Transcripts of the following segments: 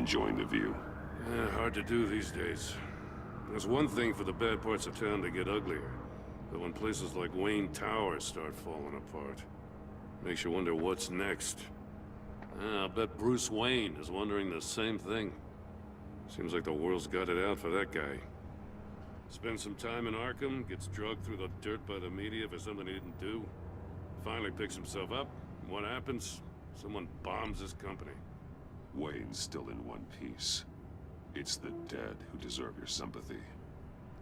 Enjoying the view? Hard to do these days. There's one thing for the bad parts of town to get uglier, but when places like Wayne Tower start falling apart, makes you wonder what's next. I'll bet Bruce Wayne is wondering the same thing. Seems like the world's got it out for that guy. Spends some time in Arkham, gets drugged through the dirt by the media for something he didn't do. Finally picks himself up, and what happens? Someone bombs his company. Wayne's still in one piece. It's the dead who deserve your sympathy.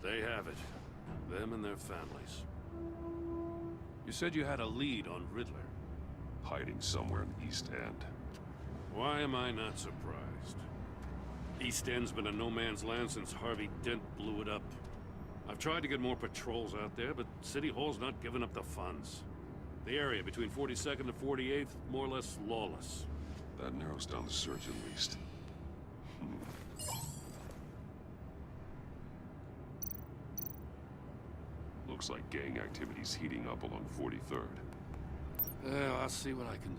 They have it. Them and their families. You said you had a lead on Riddler. Hiding somewhere in the East End. Why am I not surprised? East End's been a no-man's land since Harvey Dent blew it up. I've tried to get more patrols out there, but City Hall's not giving up the funds. The area between 42nd and 48th, more or less lawless. That narrows down the search at least. Looks like gang activity's heating up along 43rd. Well, I'll see what I can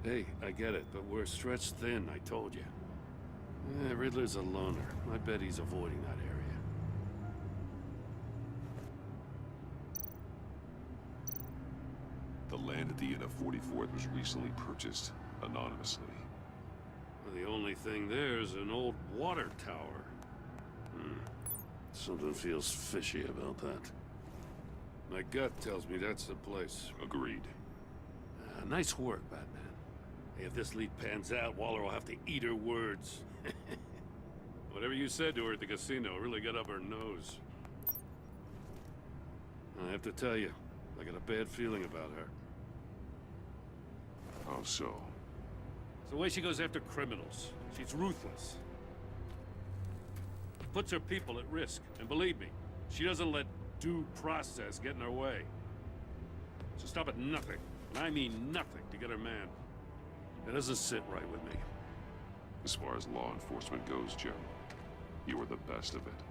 do. Hey, I get it, but we're stretched thin, I told you. Riddler's a loner. I bet he's avoiding that area. The land at the end of 44th was recently purchased, anonymously. Well, the only thing there is an old water tower. Something feels fishy about that. My gut tells me that's the place. Agreed. Nice work, Batman. Hey, if this lead pans out, Waller will have to eat her words. Whatever you said to her at the casino really got up her nose. I have to tell you, I got a bad feeling about her. How so? It's the way she goes after criminals. She's ruthless. Puts her people at risk, and believe me, she doesn't let due process get in her way. She'll stop at nothing, and I mean nothing, to get her man. It doesn't sit right with me. As far as law enforcement goes, Jim, you are the best of it.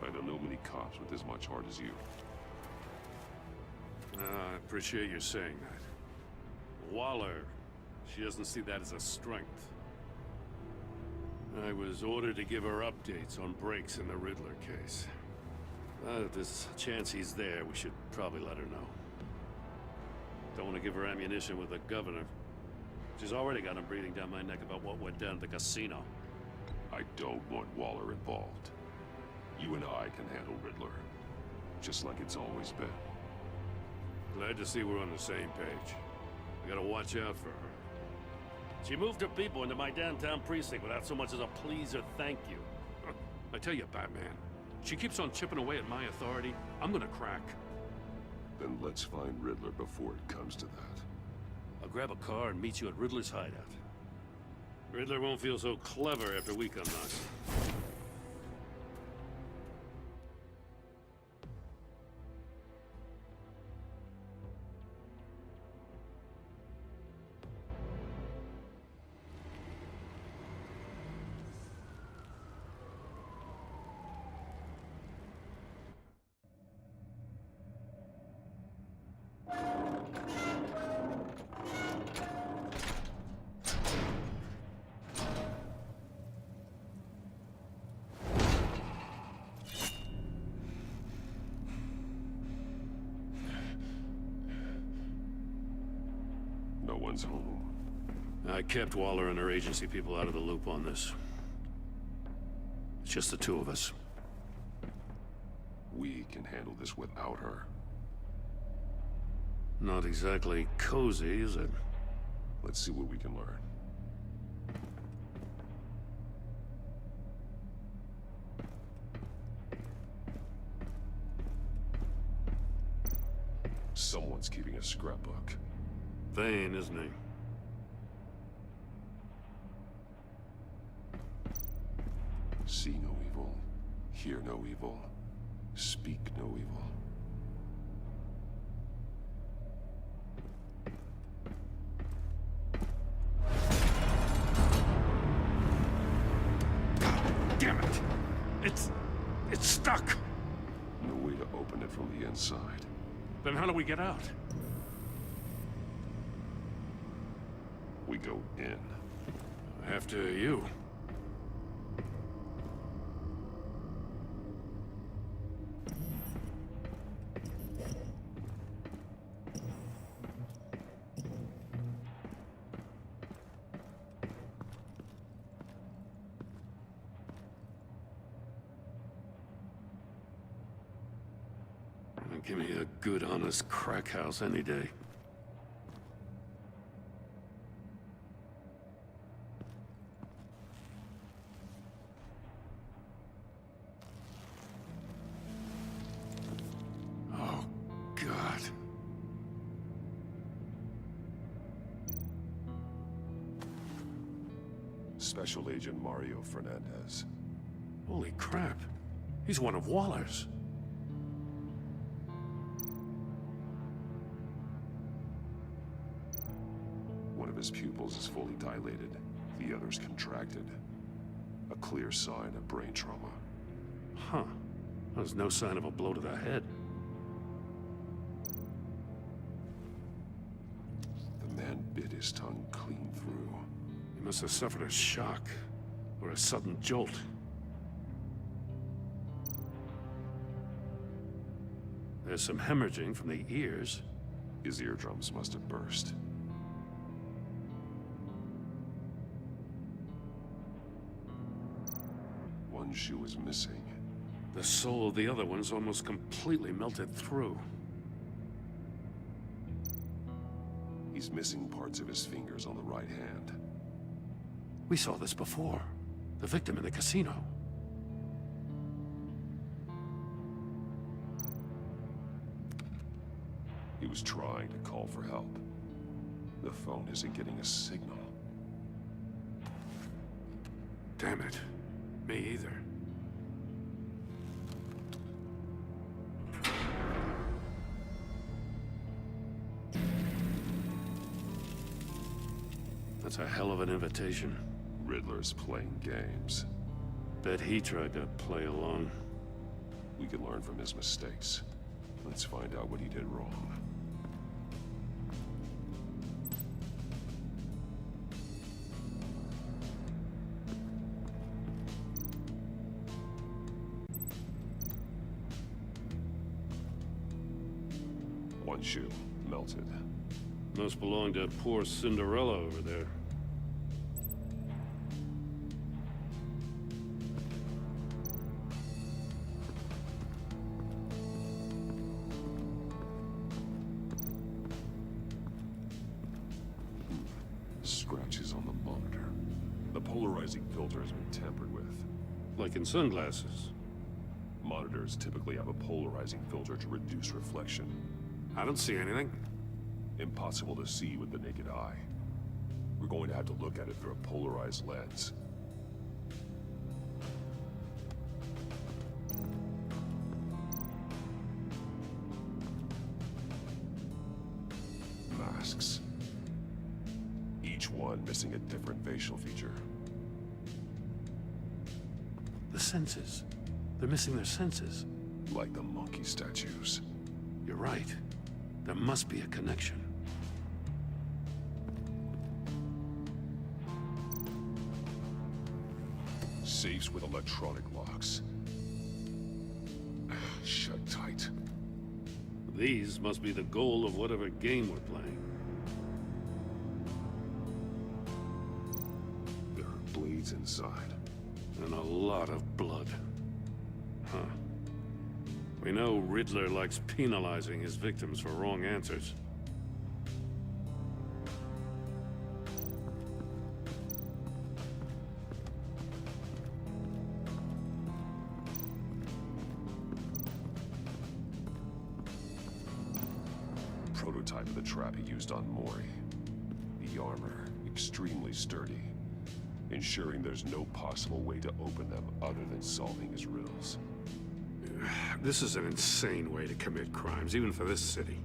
I don't know many cops with as much heart as you. I appreciate you saying that. Waller, she doesn't see that as a strength. I was ordered to give her updates on breaks in the Riddler case. If there's a chance he's there, we should probably let her know. Don't want to give her ammunition with the governor. She's already got him breathing down my neck about what went down at the casino. I don't want Waller involved. You and I can handle Riddler, just like it's always been. Glad to see we're on the same page. We gotta watch out for her. She moved her people into my downtown precinct without so much as a please or thank you. I tell you, Batman, she keeps on chipping away at my authority. I'm gonna crack. Then let's find Riddler before it comes to that. I'll grab a car and meet you at Riddler's hideout. Riddler won't feel so clever after we come knocking. No one's home. I kept Waller and her agency people out of the loop on this. It's just the two of us. We can handle this without her. Not exactly cozy, is it? Let's see what we can learn. Someone's keeping a scrapbook. Vain, isn't he? See no evil, hear no evil, speak no evil. God damn it! It's stuck! No way to open it from the inside. Then how do we get out? We go in. After you. Give me a good, honest crack house any day. Oh, God. Special Agent Mario Fernandez. Holy crap. He's one of Waller's. One of his pupils is fully dilated, the other's contracted. A clear sign of brain trauma. Huh. There's no sign of a blow to the head. The man bit his tongue clean through. He must have suffered a shock, or a sudden jolt. There's some hemorrhaging from the ears. His eardrums must have burst. One shoe is missing. The sole of the other one's almost completely melted through. He's missing parts of his fingers on the right hand. We saw this before. The victim in the casino. He was trying to call for help. The phone isn't getting a signal. Damn it. Me either. That's a hell of an invitation. Riddler's playing games. Bet he tried to play along. We can learn from his mistakes. Let's find out what he did wrong. One shoe, melted. Must belong to poor Cinderella over there. Scratches on the monitor. The polarizing filter has been tampered with. Like in sunglasses. Monitors typically have a polarizing filter to reduce reflection. I don't see anything. Impossible to see with the naked eye. We're going to have to look at it through a polarized lens. Masks. Each one missing a different facial feature. The senses. They're missing their senses. Like the monkey statues. You're right. There must be a connection. Safes with electronic locks. Shut tight. These must be the goal of whatever game we're playing. There are blades inside. And a lot of blood. Huh. We know Riddler likes penalizing his victims for wrong answers. Prototype of the trap he used on Mori. The armor, extremely sturdy, ensuring there's no possible way to open them other than solving his riddles. This is an insane way to commit crimes, even for this city.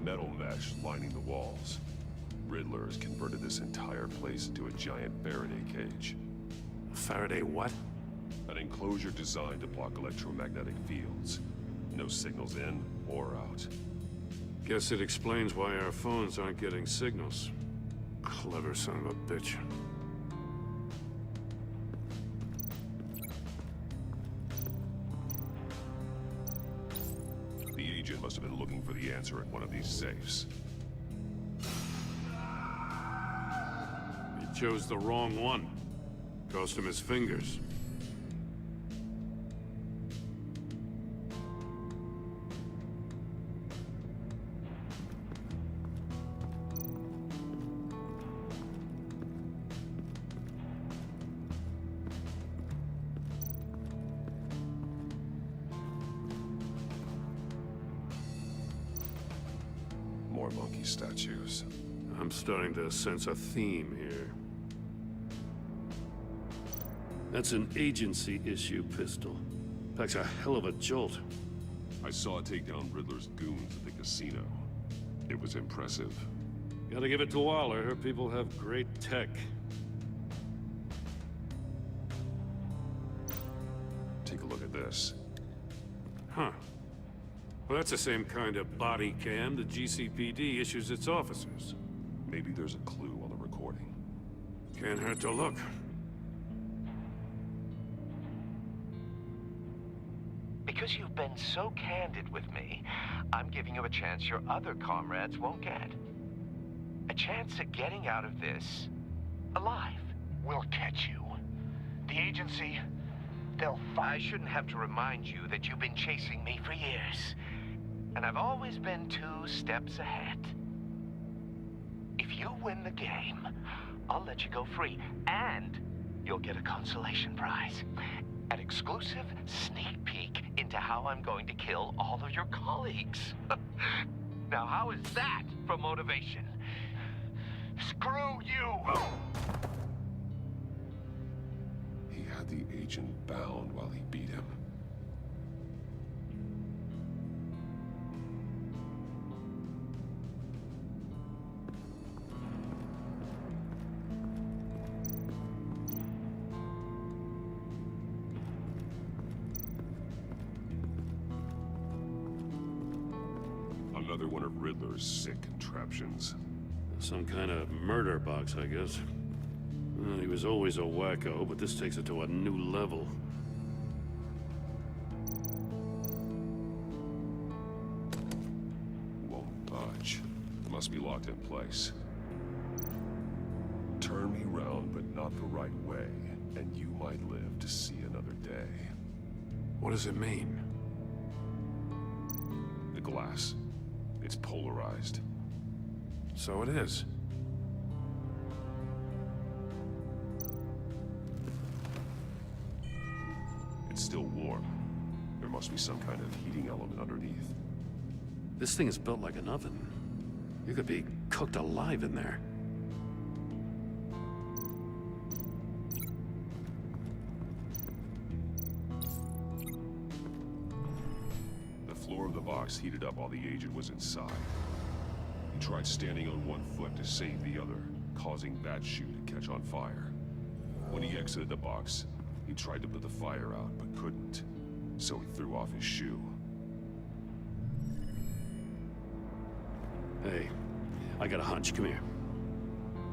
Metal mesh lining the walls. Riddler has converted this entire place into a giant Faraday cage. Faraday what? An enclosure designed to block electromagnetic fields. No signals in or out. Guess it explains why our phones aren't getting signals. Clever son of a bitch. The agent must have been looking for the answer in one of these safes. He chose the wrong one. Cost him his fingers. More monkey statues. I'm starting to sense a theme here. That's an agency-issue pistol. Packs a hell of a jolt. I saw it take down Riddler's goons at the casino. It was impressive. Gotta give it to Waller. Her people have great tech. Take a look at this. Huh. Well, that's the same kind of body cam the GCPD issues its officers. Maybe there's a clue on the recording. Can't hurt to look. Because you've been so candid with me, I'm giving you a chance your other comrades won't get. A chance at getting out of this alive. We'll catch you. The agency, I shouldn't have to remind you that you've been chasing me for years. And I've always been 2 steps ahead. If you win the game, I'll let you go free. And you'll get a consolation prize. An exclusive sneak peek into how I'm going to kill all of your colleagues. Now, how is that for motivation? screw you! He had the agent bound while he beat him. Another one of Riddler's sick contraptions. Some kind of murder box, I guess. Well, he was always a wacko, but this takes it to a new level. Won't budge. Must be locked in place. Turn me round, but not the right way, and you might live to see another day. What does it mean? The glass. It's polarized. So it is. It's still warm. There must be some kind of heating element underneath. This thing is built like an oven. You could be cooked alive in there. The floor of the box heated up while the agent was inside. He tried standing on one foot to save the other, causing that shoe to catch on fire. When he exited the box, he tried to put the fire out, but couldn't. So he threw off his shoe. Hey, I got a hunch. Come here.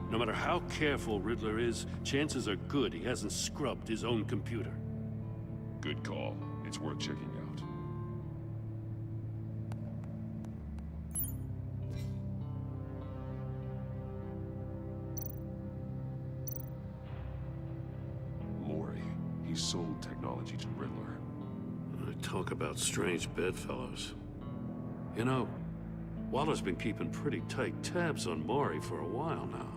No matter how careful Riddler is, chances are good he hasn't scrubbed his own computer. Good call. It's worth checking out. He sold technology to Riddler. Talk about strange bedfellows. You know, Waller's been keeping pretty tight tabs on Maury for a while now.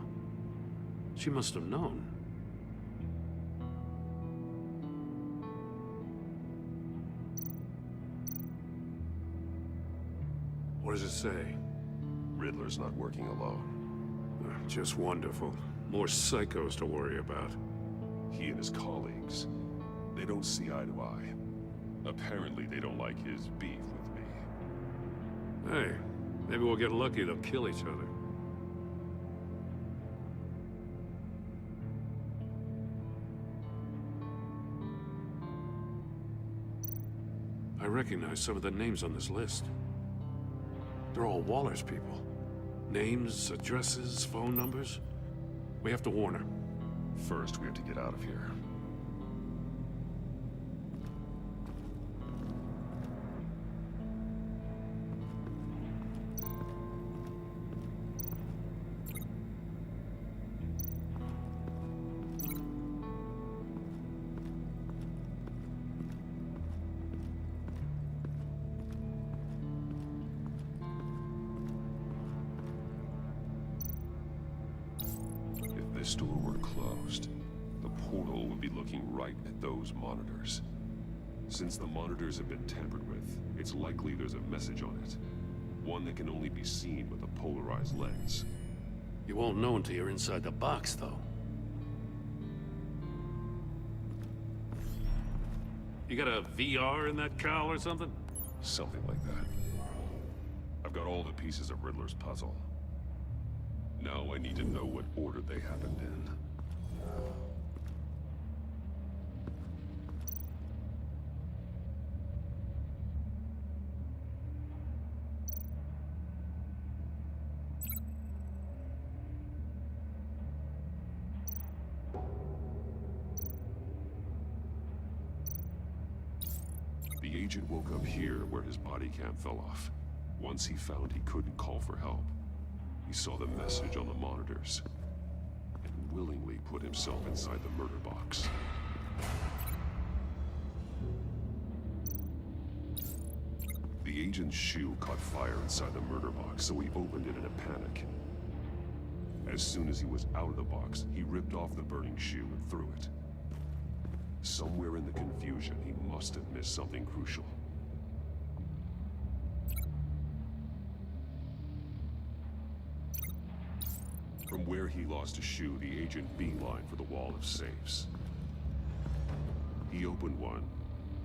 She must have known. What does it say? Riddler's not working alone. Just wonderful. More psychos to worry about. He and his colleagues, they don't see eye to eye. Apparently, they don't like his beef with me. Hey, maybe we'll get lucky they'll kill each other. I recognize some of the names on this list. They're all Waller's people. Names, addresses, phone numbers. We have to warn her. First, we have to get out of here. If this door were closed, the portal would be looking right at those monitors. Since the monitors have been tampered with, it's likely there's a message on it. One that can only be seen with a polarized lens. You won't know until you're inside the box, though. You got a VR in that cowl or something? Something like that. I've got all the pieces of Riddler's puzzle. Now I need to know what order they happened in. The agent woke up here where his body cam fell off. Once he found he couldn't call for help, he saw the message on the monitors and willingly put himself inside the murder box. The agent's shoe caught fire inside the murder box, so he opened it in a panic. As soon as he was out of the box, he ripped off the burning shoe and threw it. Somewhere in the confusion, he must have missed something crucial. From where he lost a shoe, the agent beelined for the wall of safes. He opened one,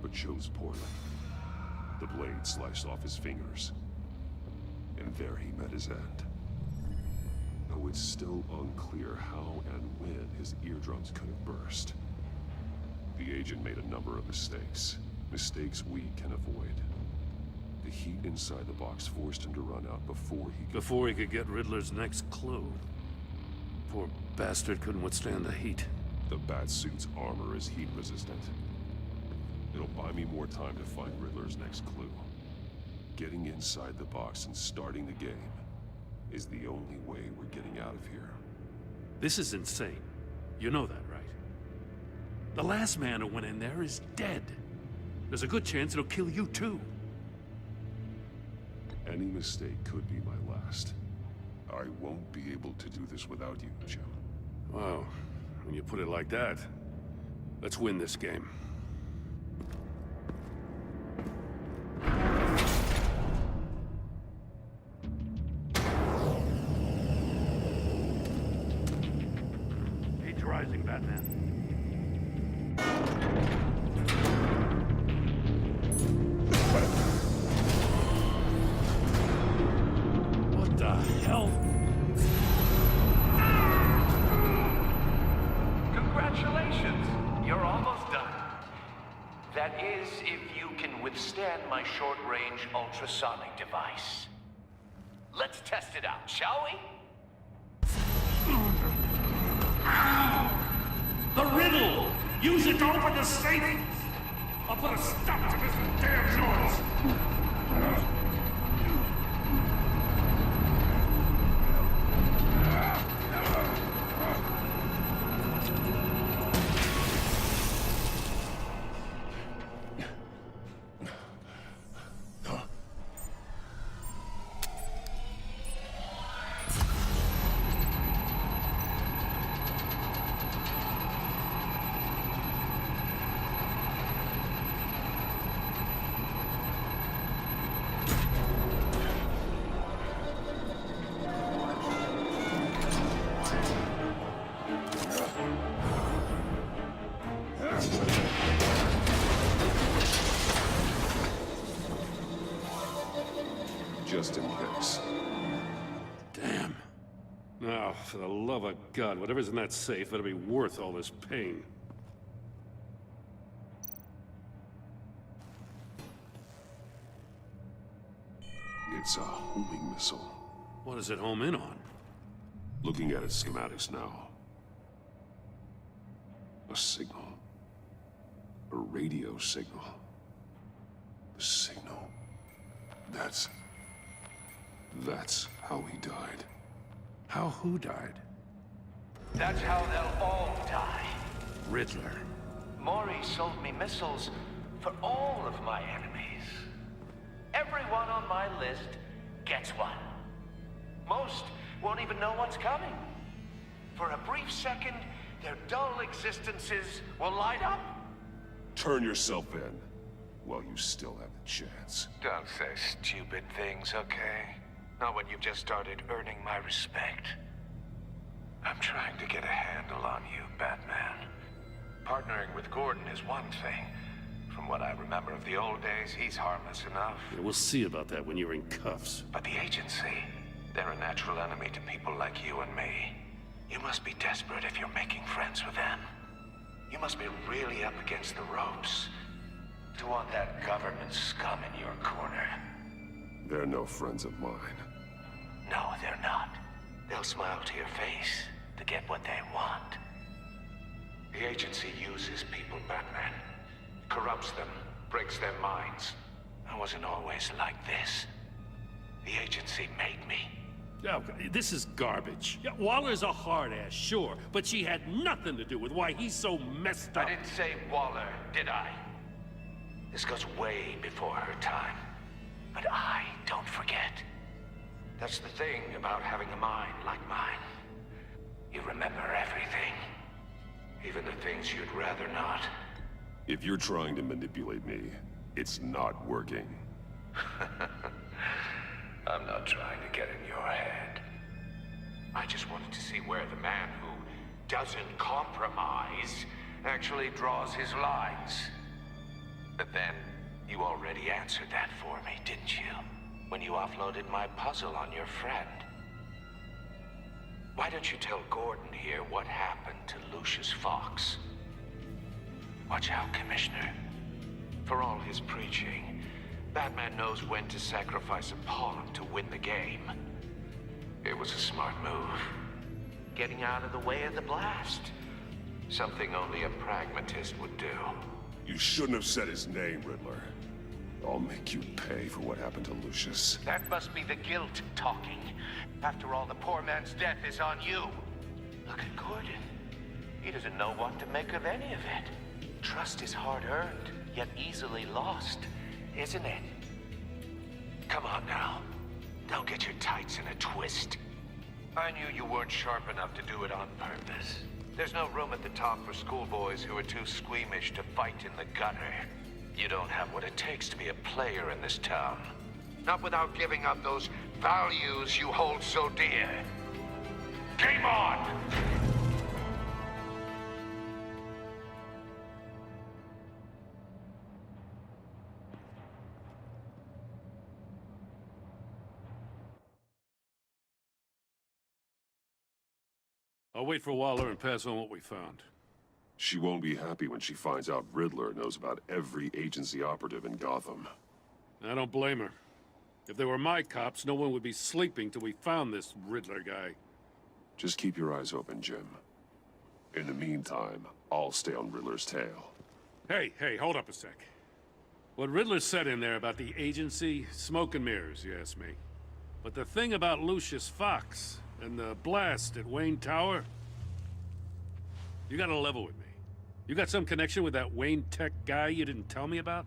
but chose poorly. The blade sliced off his fingers, and there he met his end. Though it's still unclear how and when his eardrums could have burst. The agent made a number of mistakes. Mistakes we can avoid. The heat inside the box forced him to run out Before he could get Riddler's next clue. Poor bastard couldn't withstand the heat. The Batsuit's armor is heat resistant. It'll buy me more time to find Riddler's next clue. Getting inside the box and starting the game is the only way we're getting out of here. This is insane. You know that, right? The last man who went in there is dead. There's a good chance it'll kill you too. Any mistake could be my last. I won't be able to do this without you, Jim. Wow, when you put it like that, let's win this game. Heat's rising, Batman. What the hell? Congratulations! You're almost done. That is, if you can withstand my short-range ultrasonic device. Let's test it out, shall we? The riddle! Use it to open the safe! I'll put a stop to this damn noise! Just in case. Damn. Now, for the love of God, whatever's in that safe better be worth all this pain. It's a homing missile. What does it home in on? Looking at its schematics now. A signal. A radio signal. A signal. That's how he died. How who died? That's how they'll all die. Riddler. Maury sold me missiles for all of my enemies. Everyone on my list gets one. Most won't even know what's coming. For a brief second, their dull existences will light up. Turn yourself in while you still have the chance. Don't say stupid things, okay? Not when you've just started earning my respect. I'm trying to get a handle on you, BatMan. Partnering with Gordon is one thing. From what I remember of the old days, he's harmless enough. Yeah, we'll see about that when you're in cuffs. But the agency, they're a natural enemy to people like you and me. You must be desperate if you're making friends with them. You must be really up against the ropes to want that government scum in your corner. They're no friends of mine. No, they're not. They'll smile to your face to get what they want. The agency uses people, BatMan. Corrupts them, breaks their minds. I wasn't always like this. The agency made me. Oh, this is garbage. Yeah, Waller's a hard ass, sure, but she had nothing to do with why he's so messed up. I didn't say Waller, did I? This goes way before her time. But I don't forget. That's the thing about having a mind like mine. You remember everything. Even the things you'd rather not. If you're trying to manipulate me, it's not working. I'm not trying to get in your head. I just wanted to see where the man who doesn't compromise actually draws his lines. But then, you already answered that for me, didn't you? When you offloaded my puzzle on your friend. Why don't you tell Gordon here what happened to Lucius Fox? Watch out, Commissioner. For all his preaching, BatMan knows when to sacrifice a pawn to win the game. It was a smart move. Getting out of the way of the blast. Something only a pragmatist would do. You shouldn't have said his name, Riddler. I'll make you pay for what happened to Lucius. That must be the guilt talking. After all, the poor man's death is on you. Look at Gordon. He doesn't know what to make of any of it. Trust is hard-earned, yet easily lost, isn't it? Come on now. Don't get your tights in a twist. I knew you weren't sharp enough to do it on purpose. There's no room at the top for schoolboys who are too squeamish to fight in the gutter. You don't have what it takes to be a player in this town. Not without giving up those values you hold so dear. Game on! I'll wait for Waller and pass on what we found. She won't be happy when she finds out Riddler knows about every agency operative in Gotham. I don't blame her. If they were my cops, no one would be sleeping till we found this Riddler guy. Just keep your eyes open, Jim. In the meantime, I'll stay on Riddler's tail. Hey, hold up a sec. What Riddler said in there about the agency, smoke and mirrors, you ask me. But the thing about Lucius Fox and the blast at Wayne Tower, you gotta level with me. You got some connection with that Wayne Tech guy you didn't tell me about?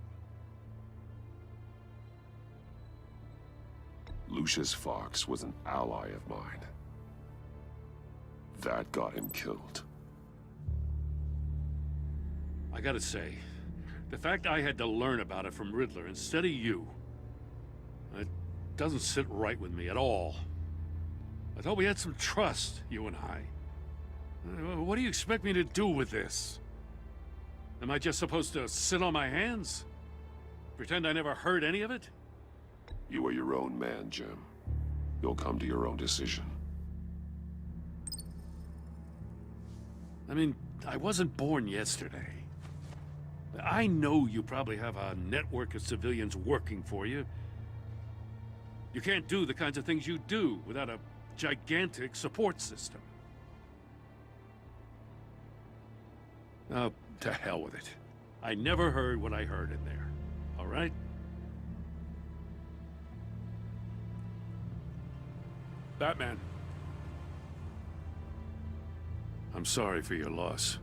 Lucius Fox was an ally of mine. That got him killed. I gotta say, the fact I had to learn about it from Riddler instead of you, it doesn't sit right with me at all. I thought we had some trust, you and I. What do you expect me to do with this? Am I just supposed to sit on my hands? Pretend I never heard any of it? You are your own man, Jim. You'll come to your own decision. I mean, I wasn't born yesterday. I know you probably have a network of civilians working for you. You can't do the kinds of things you do without a gigantic support system. Oh, to hell with it. I never heard what I heard in there. All right? BatMan. I'm sorry for your loss.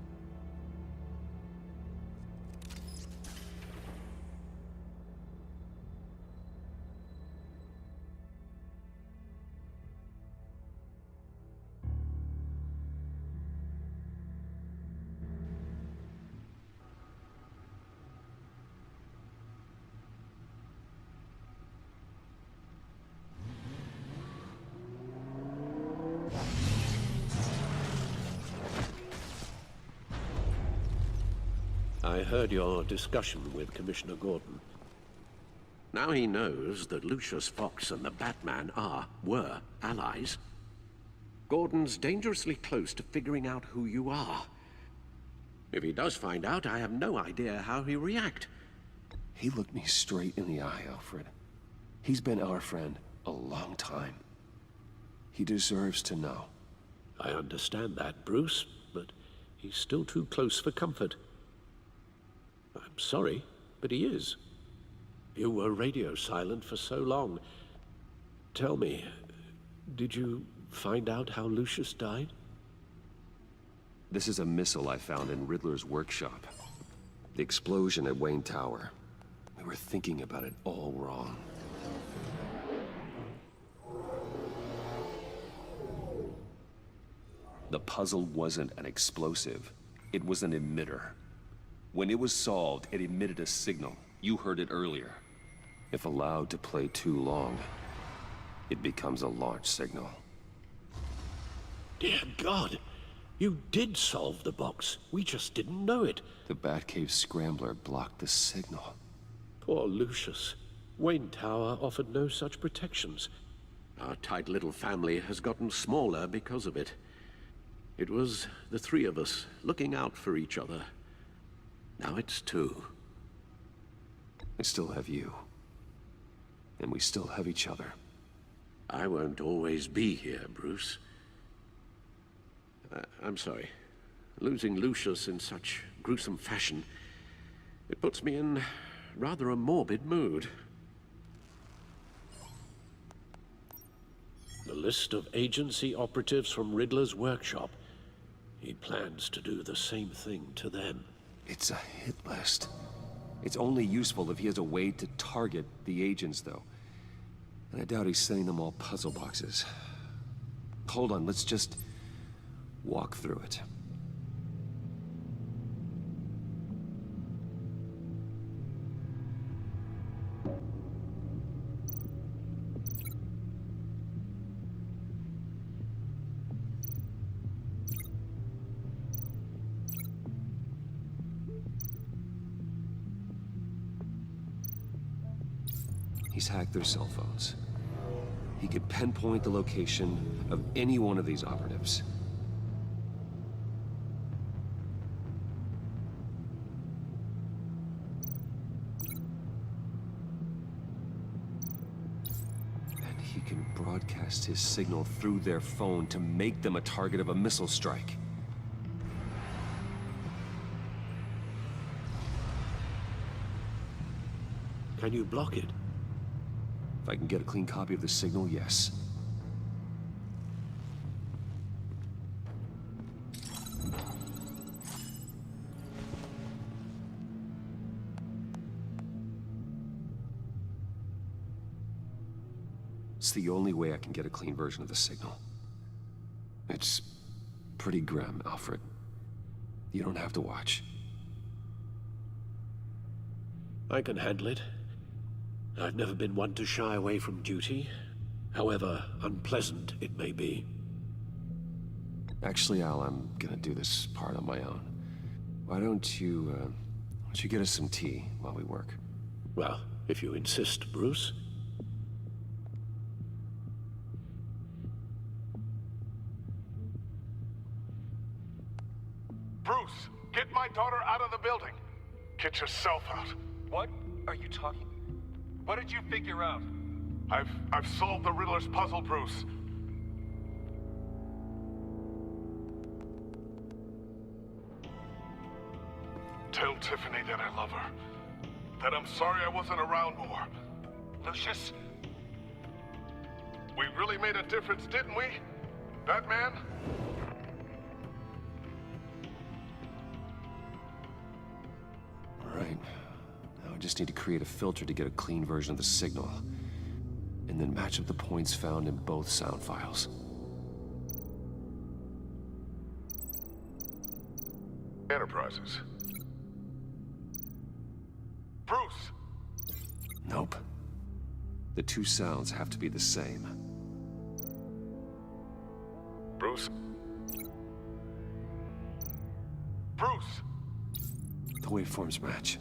I heard your discussion with Commissioner Gordon. Now he knows that Lucius Fox and the BatMan were allies. Gordon's dangerously close to figuring out who you are. If he does find out, I have no idea how he'll react. He looked me straight in the eye, Alfred. He's been our friend a long time. He deserves to know. I understand that, Bruce, but he's still too close for comfort. I'm sorry, but he is. You were radio silent for so long. Tell me, did you find out how Lucius died? This is a missile I found in Riddler's workshop. The explosion at Wayne Tower. We were thinking about it all wrong. The puzzle wasn't an explosive. It was an emitter. When it was solved, it emitted a signal. You heard it earlier. If allowed to play too long, it becomes a launch signal. Dear God! You did solve the box. We just didn't know it. The Batcave scrambler blocked the signal. Poor Lucius. Wayne Tower offered no such protections. Our tight little family has gotten smaller because of it. It was the three of us looking out for each other. Now it's two. I still have you. And we still have each other. I won't always be here, Bruce. I'm sorry. Losing Lucius in such gruesome fashion, it puts me in rather a morbid mood. The list of agency operatives from Riddler's workshop. He plans to do the same thing to them. It's a hit list. It's only useful if he has a way to target the agents, though. And I doubt he's sending them all puzzle boxes. Hold on, let's just walk through it. He's hacked their cell phones. He could pinpoint the location of any one of these operatives. And he can broadcast his signal through their phone to make them a target of a missile strike. Can you block it? If I can get a clean copy of the signal, yes. It's the only way I can get a clean version of the signal. It's pretty grim, Alfred. You don't have to watch. I can handle it. I've never been one to shy away from duty, however unpleasant it may be. Actually, Al, I'm gonna do this part on my own. Why don't you get us some tea while we work? Well, if you insist, Bruce. Bruce, get my daughter out of the building. Get yourself out. What are you talking? What did you figure out? I've solved the Riddler's puzzle, Bruce. Tell Tiffany that I love her. That I'm sorry I wasn't around more. Lucius, we really made a difference, didn't we? Batman? All right. Now I just need to create a filter to get a clean version of the signal. And then match up the points found in both sound files. Enterprises. Bruce! Nope. The two sounds have to be the same. Bruce? Bruce! The waveforms match.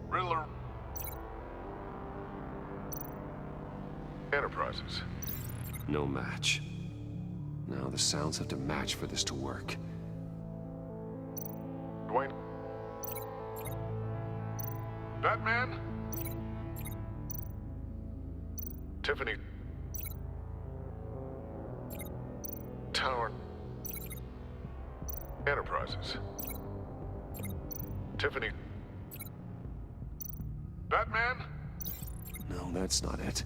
Riddler. Enterprises. No match. Now the sounds have to match for this to work. Dwayne. Batman? Tiffany. Tower. Enterprises. Tiffany. Batman? No, that's not it.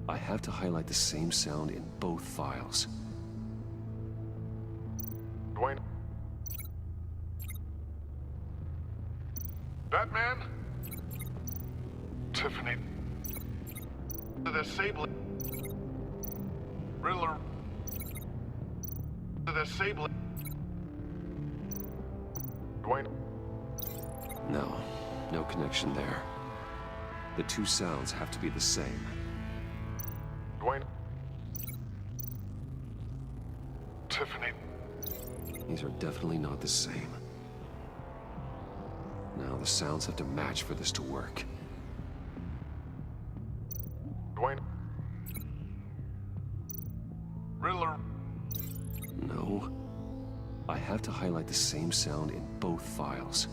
I have to highlight the same sound in both files. Dwayne. Batman? Tiffany. The disabling. Riddler. The disabling. Dwayne. No, no connection there. The two sounds have to be the same. Dwayne. Tiffany. These are definitely not the same. Now the sounds have to match for this to work. Dwayne. Riddler. No. I have to highlight the same sound in both files.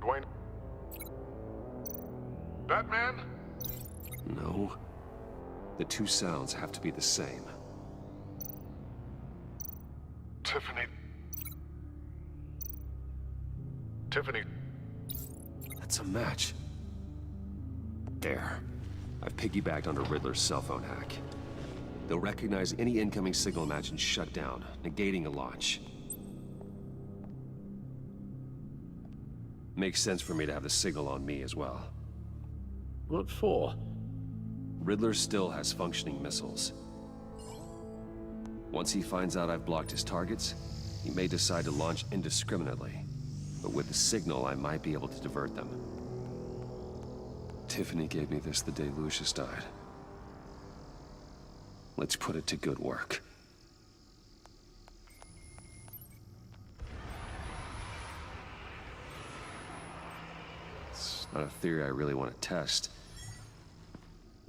Dwayne. Batman? No. The two sounds have to be the same. Tiffany. Tiffany. That's a match. There. I've piggybacked onto Riddler's cell phone hack. They'll recognize any incoming signal match and shut down, negating a launch. Makes sense for me to have the signal on me as well. What for? Riddler still has functioning missiles. Once he finds out I've blocked his targets, he may decide to launch indiscriminately. But with the signal, I might be able to divert them. Tiffany gave me this the day Lucius died. Let's put it to good work. It's not a theory I really want to test.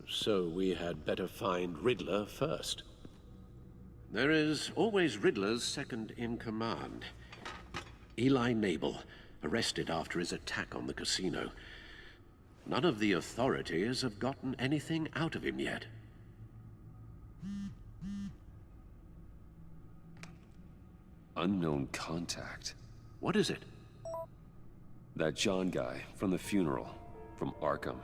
So we had better find Riddler first. There is always Riddler's second in command. Eli Nabel, arrested after his attack on the casino. None of the authorities have gotten anything out of him yet. Unknown contact. What is it? That John guy from the funeral, from Arkham.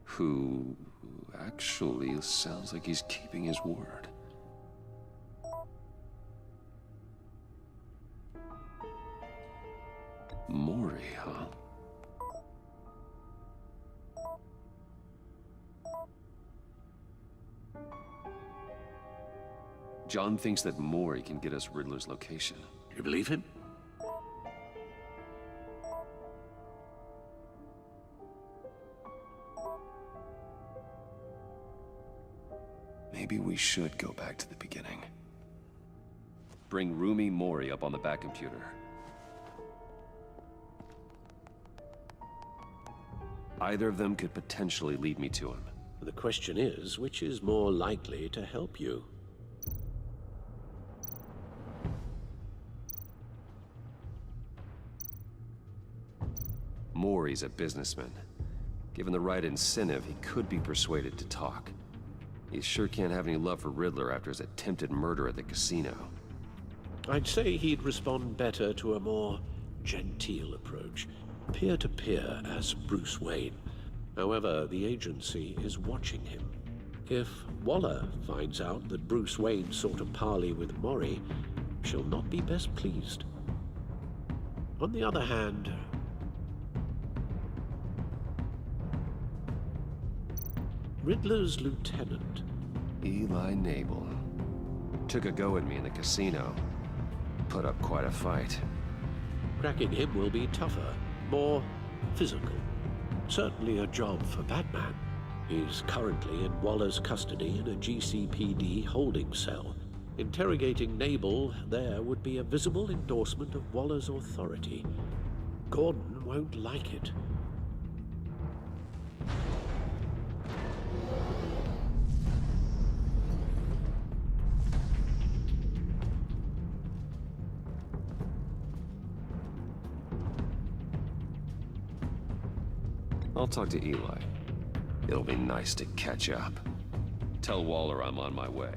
Who actually sounds like he's keeping his word. Mori, huh? John thinks that Mori can get us Riddler's location. You believe him? Maybe we should go back to the beginning. Bring Rumi Mori up on the back computer. Either of them could potentially lead me to him. The question is, which is more likely to help you? Maury's a businessman. Given the right incentive, he could be persuaded to talk. He sure can't have any love for Riddler after his attempted murder at the casino. I'd say he'd respond better to a more genteel approach, peer-to-peer as Bruce Wayne. However, the agency is watching him. If Waller finds out that Bruce Wayne sought a parley with Maury, she'll not be best pleased. On the other hand, Riddler's lieutenant, Eli Nabel. Took a go at me in the casino. Put up quite a fight. cracking him will be tougher, more physical. Certainly a job for BatMan. He's currently in Waller's custody in a GCPD holding cell. Interrogating Nabel there would be a visible endorsement of Waller's authority. Gordon won't like it. I'll talk to Eli. It'll be nice to catch up. Tell Waller I'm on my way.